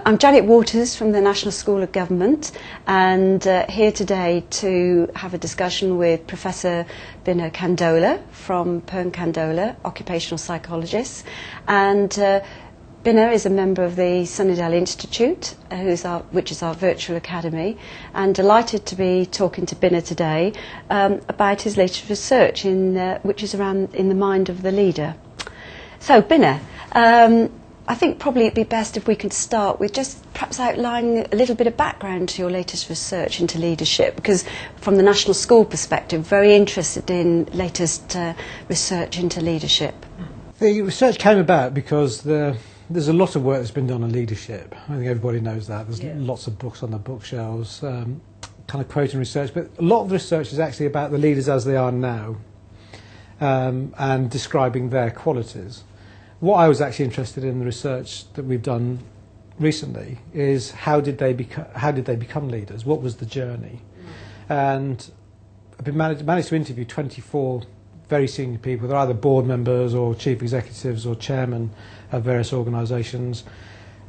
I'm Janet Waters from the National School of Government, and here today to have a discussion with Professor Binna Kandola from Pern Kandola, occupational psychologist. And Binna is a member of the Sunnydale Institute, which is our virtual academy, and delighted to be talking to Binna today about his latest research which is around in the mind of the leader. So Binna, I think probably it'd be best if we could start with just perhaps outlining a little bit of background to your latest research into leadership, because from the national school perspective, very interested in latest research into leadership. The research came about because there's a lot of work that's been done on leadership. I think everybody knows that. There's lots of books on the bookshelves, kind of quoting research, but a lot of the research is actually about the leaders as they are now and describing their qualities. What I was actually interested in the research that we've done recently is how did they become leaders? What was the journey? And I've been managed to interview 24 very senior people. They're either board members or chief executives or chairmen of various organisations,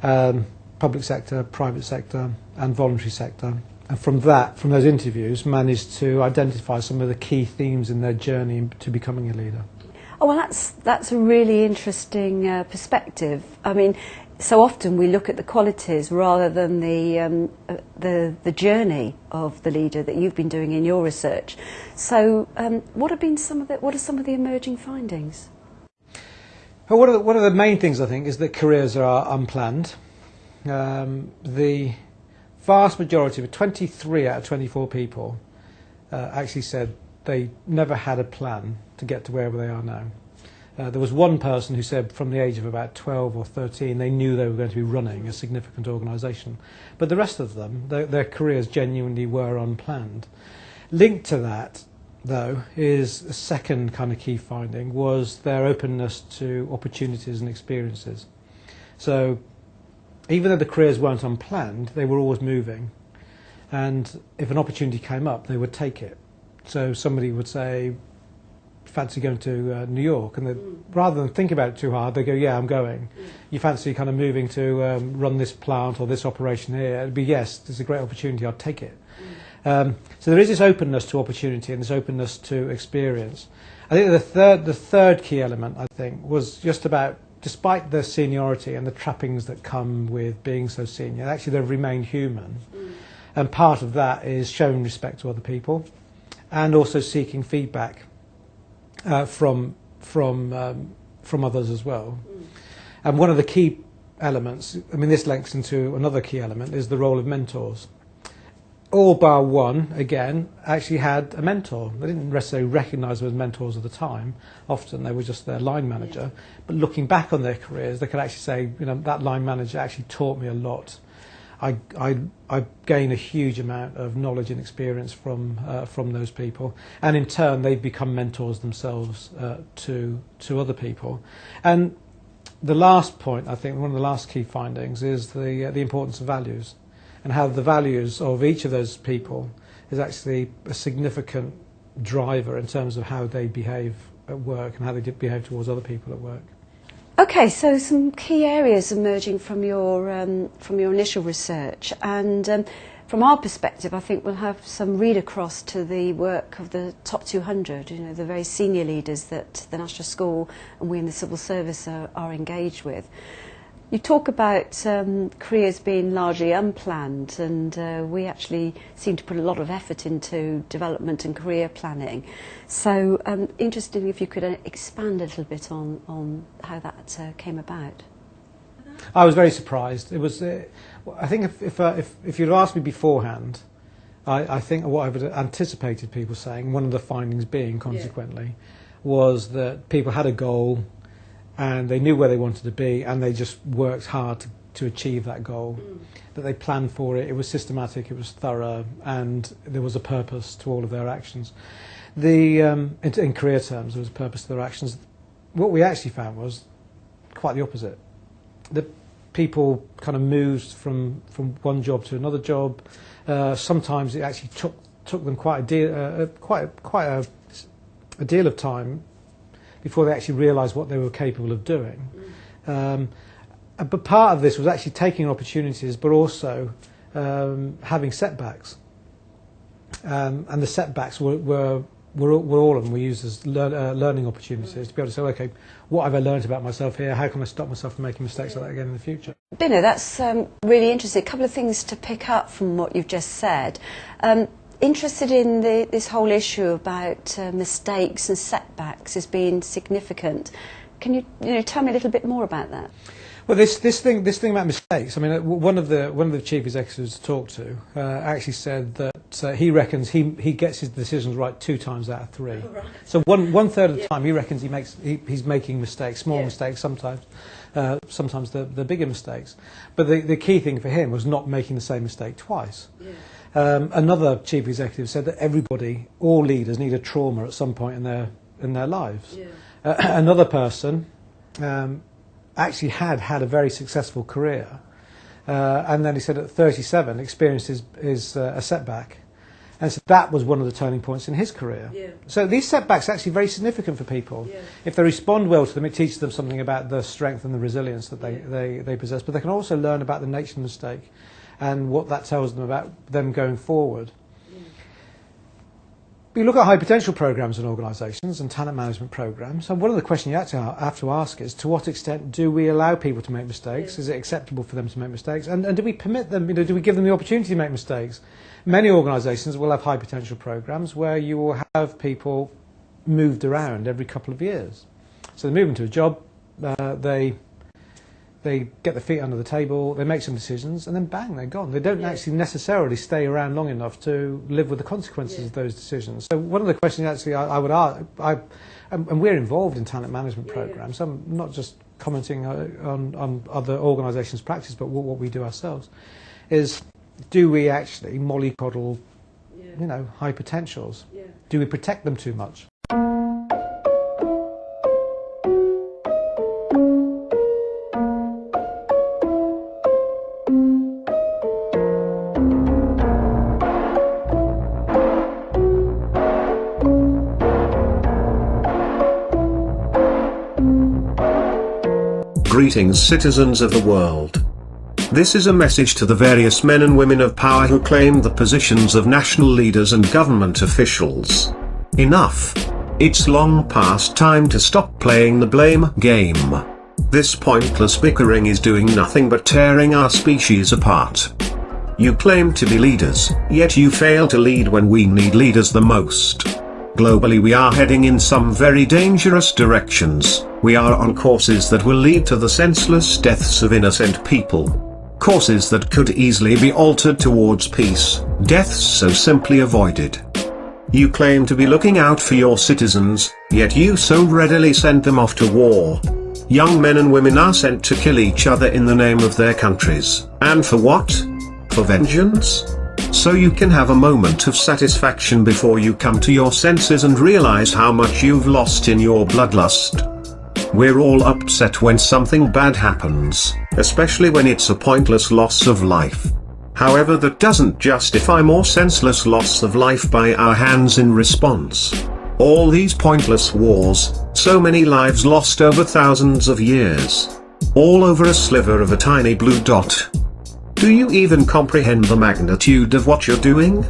public sector, private sector, and voluntary sector. And from those interviews, managed to identify some of the key themes in their journey to becoming a leader. Oh, well, that's a really interesting perspective. I mean, so often we look at the qualities rather than the journey of the leader that you've been doing in your research. So, what are some of the emerging findings? Well, one of the main things I think is that careers are unplanned. The vast majority of 23 out of 24 people actually said they never had a plan to get to wherever they are now. There was one person who said from the age of about 12 or 13 they knew they were going to be running a significant organisation. But the rest of them, their careers genuinely were unplanned. Linked to that, though, is a second kind of key finding, was their openness to opportunities and experiences. So even though the careers weren't unplanned, they were always moving. And if an opportunity came up, they would take it. So somebody would say, fancy going to New York, and rather than think about it too hard, they go, yeah, I'm going. You fancy kind of moving to run this plant or this operation here? It'd be, yes, there's a great opportunity, I'll take it. So there is this openness to opportunity and this openness to experience. I think the third key element, I think, was just about, despite the seniority and the trappings that come with being so senior, actually they've remained human. And part of that is showing respect to other people, and also seeking feedback from others as well. And one of the key elements, I mean, this links into another key element, is the role of mentors. All bar one, again, actually had a mentor. They didn't necessarily recognise them as mentors at the time. Often they were just their line manager. But looking back on their careers, they could actually say, you know, that line manager actually taught me a lot. I gain a huge amount of knowledge and experience from those people, and in turn they've become mentors themselves to other people. And the last point, I think, one of the last key findings is the importance of values, and how the values of each of those people is actually a significant driver in terms of how they behave at work and how they behave towards other people at work. Okay, so some key areas emerging from your initial research, and from our perspective, I think we'll have some read across to the work of the top 200. You know, the very senior leaders that the National School and we in the civil service are engaged with. You talk about careers being largely unplanned, and we actually seem to put a lot of effort into development and career planning. So interested if you could expand a little bit on how that came about. I was very surprised. It was, I think if you'd asked me beforehand, I think what I would have anticipated people saying, one of the findings being consequently, was that people had a goal, and they knew where they wanted to be, and they just worked hard to achieve that goal. That they planned for it, it was systematic, it was thorough, and there was a purpose to all of their actions. In career terms, there was a purpose to their actions. What we actually found was quite the opposite. The people kind of moved from one job to another job. Sometimes it actually took them quite a deal of time before they actually realised what they were capable of doing. But part of this was actually taking opportunities, but also having setbacks. And the setbacks were all of them were used as learning opportunities to be able to say, okay, what have I learned about myself here? How can I stop myself from making mistakes like that again in the future? Bino, that's really interesting. A couple of things to pick up from what you've just said. Interested in this whole issue about mistakes and setbacks as being significant. Can you tell me a little bit more about that? Well, this thing about mistakes. I mean, one of the chief executives to talk to actually said that he reckons he gets his decisions right 2 times out of 3. Oh, right. So one third of the time he reckons he's making mistakes, small mistakes sometimes, sometimes the bigger mistakes. But the key thing for him was not making the same mistake twice. Yeah. Another chief executive said that all leaders need a trauma at some point in their lives. Yeah. Another person actually had a very successful career, and then he said at 37 experienced a setback, and so that was one of the turning points in his career. Yeah. So these setbacks are actually very significant for people. Yeah. If they respond well to them, it teaches them something about the strength and the resilience that they possess, but they can also learn about the nature of the mistake and what that tells them about them going forward. You look at high potential programs in organisations and talent management programs, and one of the questions you have to ask is, to what extent do we allow people to make mistakes? Yeah. Is it acceptable for them to make mistakes? And do we permit them, do we give them the opportunity to make mistakes? Many organisations will have high potential programs where you will have people moved around every couple of years. So they move into a job, they get their feet under the table, they make some decisions, and then bang, they're gone. They don't actually necessarily stay around long enough to live with the consequences of those decisions. So one of the questions actually I would ask, and we're involved in talent management programs, I'm not just commenting on other organisations' practice, but what we do ourselves, is do we actually mollycoddle, high potentials? Yeah. Do we protect them too much? Greetings, citizens of the world. This is a message to the various men and women of power who claim the positions of national leaders and government officials. Enough. It's long past time to stop playing the blame game. This pointless bickering is doing nothing but tearing our species apart. You claim to be leaders, yet you fail to lead when we need leaders the most. Globally, we are heading in some very dangerous directions. We are on courses that will lead to the senseless deaths of innocent people. Courses that could easily be altered towards peace, deaths so simply avoided. You claim to be looking out for your citizens, yet you so readily send them off to war. Young men and women are sent to kill each other in the name of their countries. And for what? For vengeance? So you can have a moment of satisfaction before you come to your senses and realize how much you've lost in your bloodlust. We're all upset when something bad happens, especially when it's a pointless loss of life. However, that doesn't justify more senseless loss of life by our hands in response. All these pointless wars, so many lives lost over thousands of years. All over a sliver of a tiny blue dot. Do you even comprehend the magnitude of what you're doing?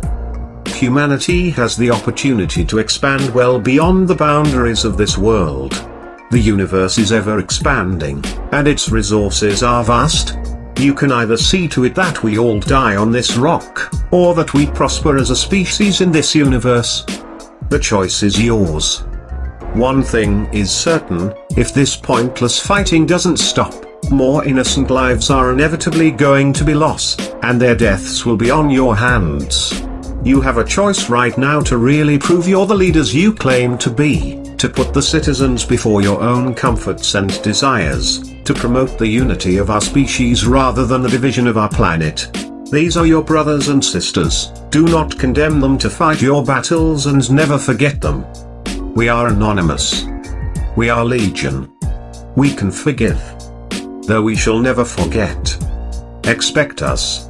Humanity has the opportunity to expand well beyond the boundaries of this world. The universe is ever expanding, and its resources are vast. You can either see to it that we all die on this rock, or that we prosper as a species in this universe. The choice is yours. One thing is certain, if this pointless fighting doesn't stop, more innocent lives are inevitably going to be lost, and their deaths will be on your hands. You have a choice right now to really prove you're the leaders you claim to be, to put the citizens before your own comforts and desires, to promote the unity of our species rather than the division of our planet. These are your brothers and sisters. Do not condemn them to fight your battles and never forget them. We are anonymous. We are legion. We can forgive, though we shall never forget. Expect us.